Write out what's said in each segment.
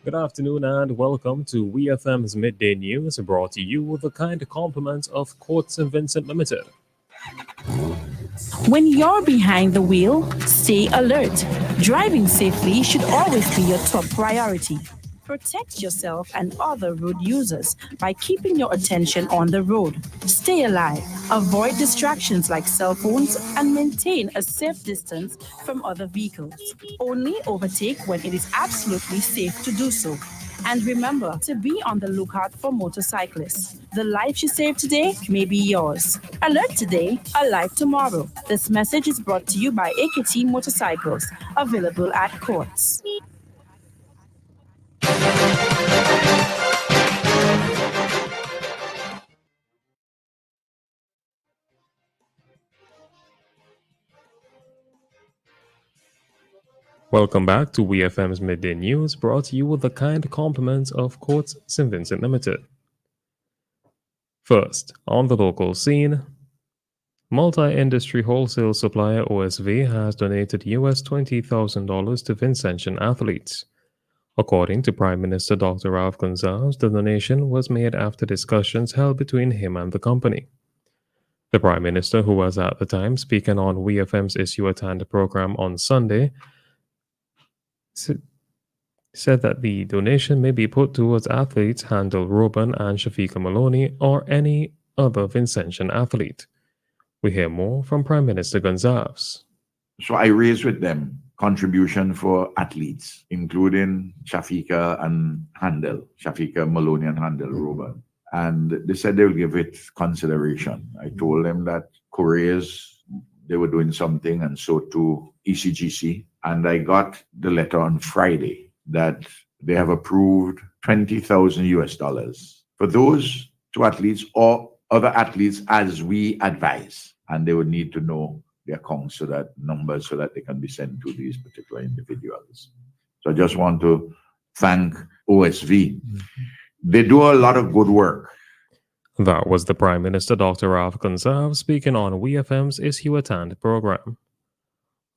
Good afternoon and welcome to WEFM's Midday News, brought to you with the kind compliments of Courts and Vincent Limited. When you're behind the wheel, stay alert. Driving safely should always be your top priority. Protect yourself and other road users by keeping your attention on the road. Stay alive, avoid distractions like cell phones, and maintain a safe distance from other vehicles. Only overtake when it is absolutely safe to do so. And remember to be on the lookout for motorcyclists. The life you save today may be yours. Alert today, alive tomorrow. This message is brought to you by AKT Motorcycles, available at courts. Welcome back to WEFM's Midday News, brought to you with the kind compliments of Courts St. Vincent Limited. First, on the local scene, multi-industry wholesale supplier OSV has donated US $20,000 to Vincentian athletes. According to Prime Minister Dr. Ralph Gonsalves, the donation was made after discussions held between him and the company. The Prime Minister, who was at the time speaking on WEFM's Issue at Hand program on Sunday, said that the donation may be put towards athletes Handel Robin and Shafika Maloney or any other Vincentian athlete. We hear more from Prime Minister Gonsalves. So I raised with them contribution for athletes, including Shafika and Handel, Shafika Maloney and Handel Robin. And they said they will give it consideration. I told them that Korea's, they were doing something, and so too ECGC. And I got the letter on Friday that they have approved 20,000 US dollars for those two athletes or other athletes as we advise. And they would need to know the accounts so that numbers so that they can be sent to these particular individuals. So I just want to thank OSV. They do a lot of good work. That was the Prime Minister Dr. Ralph Gonsalves speaking on WEFM's Issue at Hand program.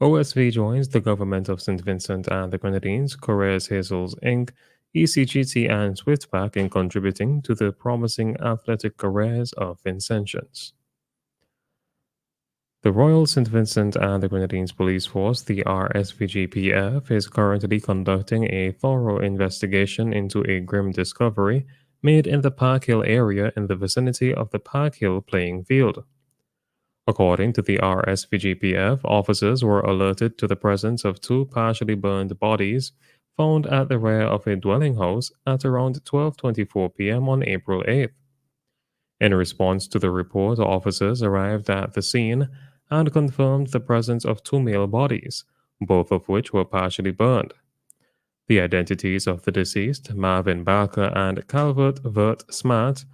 OSV joins the government of St. Vincent and the Grenadines, Careers Hazels Inc., ECGT, and Swiftback in contributing to the promising athletic careers of Vincentians. The Royal St. Vincent and the Grenadines Police Force, the RSVGPF, is currently conducting a thorough investigation into a grim discovery made in the Park Hill area in the vicinity of the Park Hill playing field. According to the RSVGPF, officers were alerted to the presence of two partially burned bodies found at the rear of a dwelling house at around 12:24 p.m. on April 8th. In response to the report, officers arrived at the scene and confirmed the presence of two male bodies, both of which were partially burned. The identities of the deceased, Marvin Barker and Calvert Vert Smart,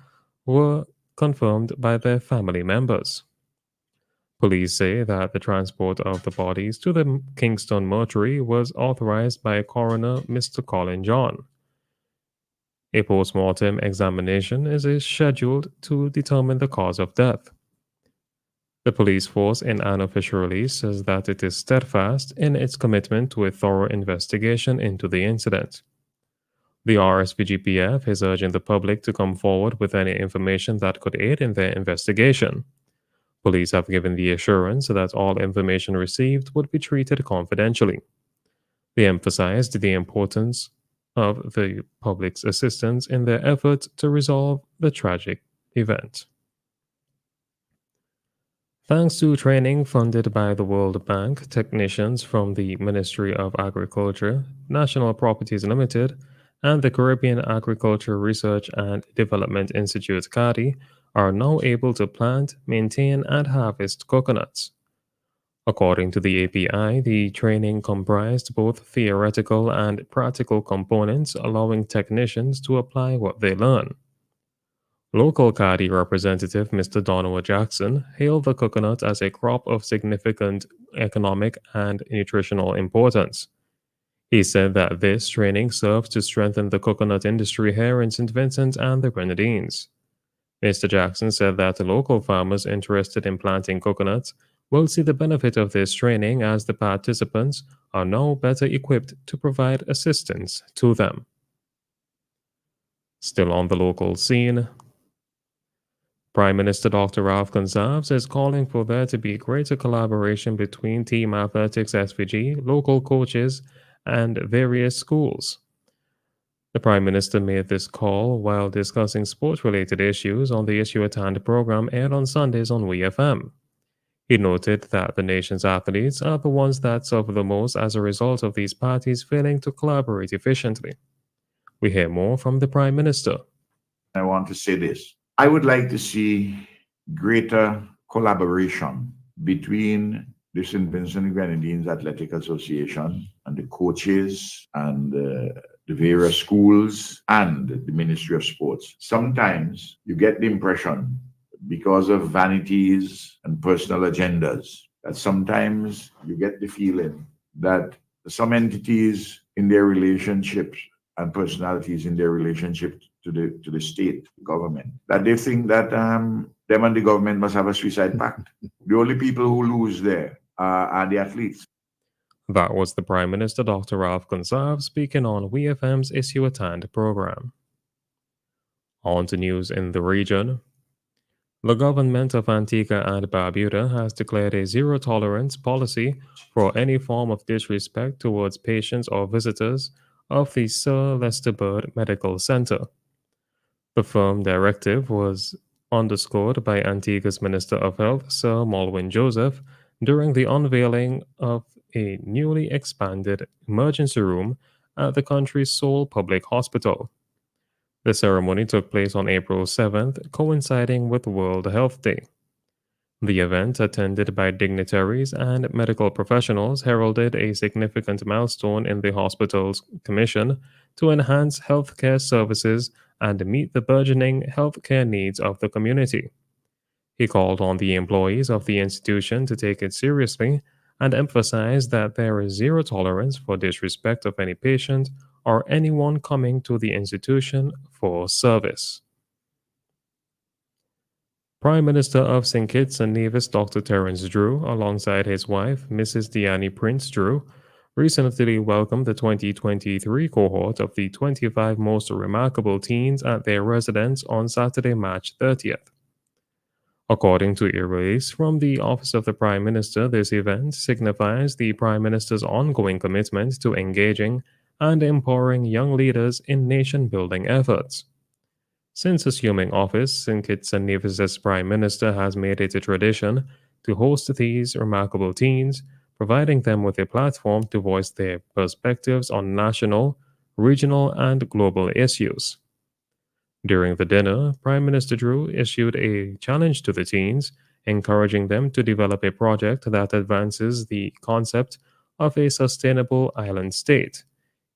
were confirmed by their family members. Police say that the transport of the bodies to the Kingston mortuary was authorized by coroner Mr. Colin John. A post-mortem examination is scheduled to determine the cause of death. The police force, in an official release, says that it is steadfast in its commitment to a thorough investigation into the incident. The RSVGPF is urging the public to come forward with any information that could aid in their investigation. Police have given the assurance that all information received would be treated confidentially. They emphasized the importance of the public's assistance in their effort to resolve the tragic event. Thanks to training funded by the World Bank, technicians from the Ministry of Agriculture, National Properties Limited, and the Caribbean Agriculture Research and Development Institute CADI are now able to plant, maintain, and harvest coconuts. According to the API, the training comprised both theoretical and practical components, allowing technicians to apply what they learn. Local CADI representative Mr. Donovan Jackson hailed the coconut as a crop of significant economic and nutritional importance. He said that this training serves to strengthen the coconut industry here in St. Vincent and the Grenadines. Mr. Jackson said that the local farmers interested in planting coconuts will see the benefit of this training as the participants are now better equipped to provide assistance to them. Still on the local scene, Prime Minister Dr. Ralph Gonsalves is calling for there to be greater collaboration between Team Athletics SVG, local coaches, and various schools. The Prime Minister made this call while discussing sports related issues on the Issue at Hand program aired on Sundays on WEFM. He noted that the nation's athletes are the ones that suffer the most as a result of these parties failing to collaborate efficiently. We hear more from the Prime Minister. I want to say this. I would like to see greater collaboration between the St. Vincent and Grenadines Athletic Association and the coaches and the various schools and the Ministry of Sports. Sometimes you get the impression, because of vanities and personal agendas, that sometimes you get the feeling that some entities in their relationships and personalities in their relationship to the state government, that they think that them and the government must have a suicide pact. The only people who lose there are the athletes. That was the Prime Minister Dr. Ralph Gonsalves speaking on WEFM's Issue at Hand program. On to news in the region. The government of Antigua and Barbuda has declared a zero tolerance policy for any form of disrespect towards patients or visitors of the Sir Lester Bird Medical Center. The firm directive was underscored by Antigua's Minister of Health, Sir Malwyn Joseph, during the unveiling of a newly expanded emergency room at the country's sole public hospital. The ceremony took place on April 7th, coinciding with World Health Day. The event, attended by dignitaries and medical professionals, heralded a significant milestone in the hospital's commission to enhance healthcare services and meet the burgeoning healthcare needs of the community. He called on the employees of the institution to take it seriously and emphasized that there is zero tolerance for disrespect of any patient or anyone coming to the institution for service. Prime Minister of St. Kitts and Nevis Dr. Terence Drew, alongside his wife, Mrs. Diani Prince Drew, recently welcomed the 2023 cohort of the 25 most remarkable teens at their residence on Saturday, March 30th. According to a release from the Office of the Prime Minister, this event signifies the Prime Minister's ongoing commitment to engaging and empowering young leaders in nation-building efforts. Since assuming office, St. Kitts and Nevis's Prime Minister has made it a tradition to host these remarkable teens, providing them with a platform to voice their perspectives on national, regional, and global issues. During the dinner, Prime Minister Drew issued a challenge to the teens, encouraging them to develop a project that advances the concept of a sustainable island state.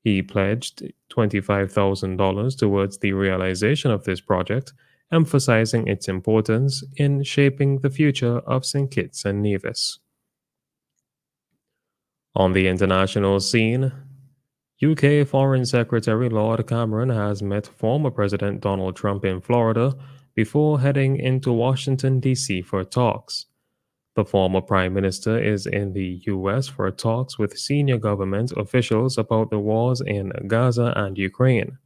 He pledged $25,000 towards the realization of this project, emphasizing its importance in shaping the future of St. Kitts and Nevis. On the international scene, UK Foreign Secretary Lord Cameron has met former President Donald Trump in Florida before heading into Washington, D.C. for talks. The former Prime Minister is in the U.S. for talks with senior government officials about the wars in Gaza and Ukraine.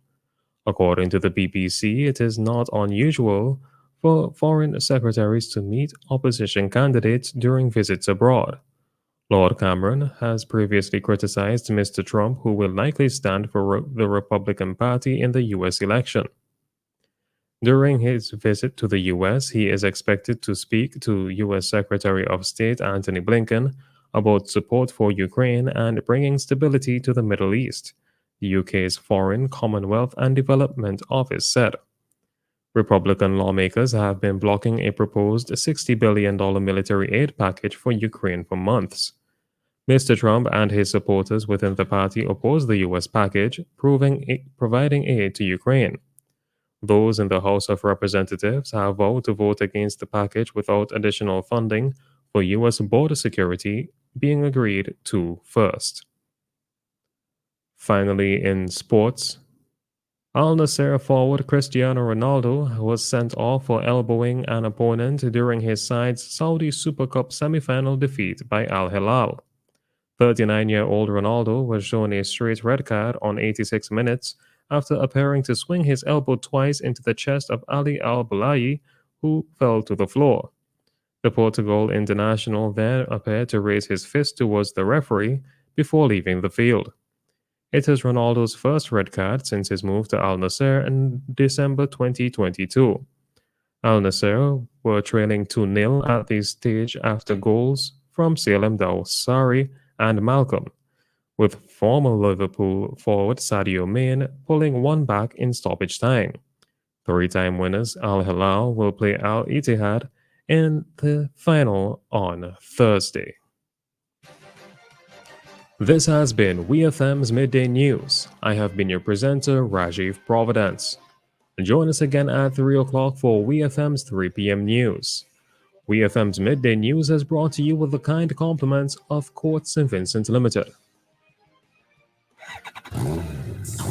According to the BBC, it is not unusual for foreign secretaries to meet opposition candidates during visits abroad. Lord Cameron has previously criticized Mr. Trump, who will likely stand for the Republican Party in the U.S. election. During his visit to the U.S., he is expected to speak to U.S. Secretary of State Antony Blinken about support for Ukraine and bringing stability to the Middle East, the UK's Foreign, Commonwealth and Development Office said. Republican lawmakers have been blocking a proposed $60 billion military aid package for Ukraine for months. Mr. Trump and his supporters within the party oppose the U.S. package, providing aid to Ukraine. Those in the House of Representatives have vowed to vote against the package without additional funding for U.S. border security being agreed to first. Finally, in sports, Al Nassr forward Cristiano Ronaldo was sent off for elbowing an opponent during his side's Saudi Super Cup semi-final defeat by Al Hilal. 39-year-old Ronaldo was shown a straight red card on 86 minutes after appearing to swing his elbow twice into the chest of Ali Al Bulayi, who fell to the floor. The Portugal international then appeared to raise his fist towards the referee before leaving the field. It is Ronaldo's first red card since his move to Al Nassr in December 2022. Al Nassr were trailing 2-0 at this stage after goals from Salem Dawsari and Malcolm, with former Liverpool forward Sadio Mane pulling one back in stoppage time. Three-time winners Al Hilal will play Al Ittihad in the final on Thursday. This has been WEFM's Midday News. I have been your presenter, Rajiv Providence. Join us again at 3 o'clock for WEFM's 3 p.m. news. WEFM's Midday News is brought to you with the kind compliments of Court St. Vincent Limited.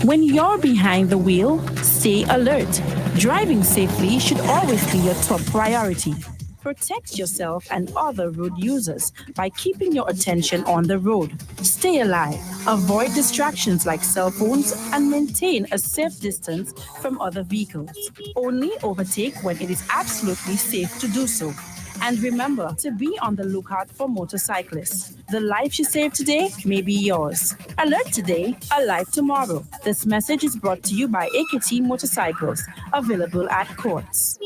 When you're behind the wheel, stay alert. Driving safely should always be your top priority. Protect yourself and other road users by keeping your attention on the road. Stay alive, avoid distractions like cell phones, and maintain a safe distance from other vehicles. Only overtake when it is absolutely safe to do so. And remember to be on the lookout for motorcyclists. The life you save today may be yours. Alert today, alive tomorrow. This message is brought to you by AKT Motorcycles, available at courts.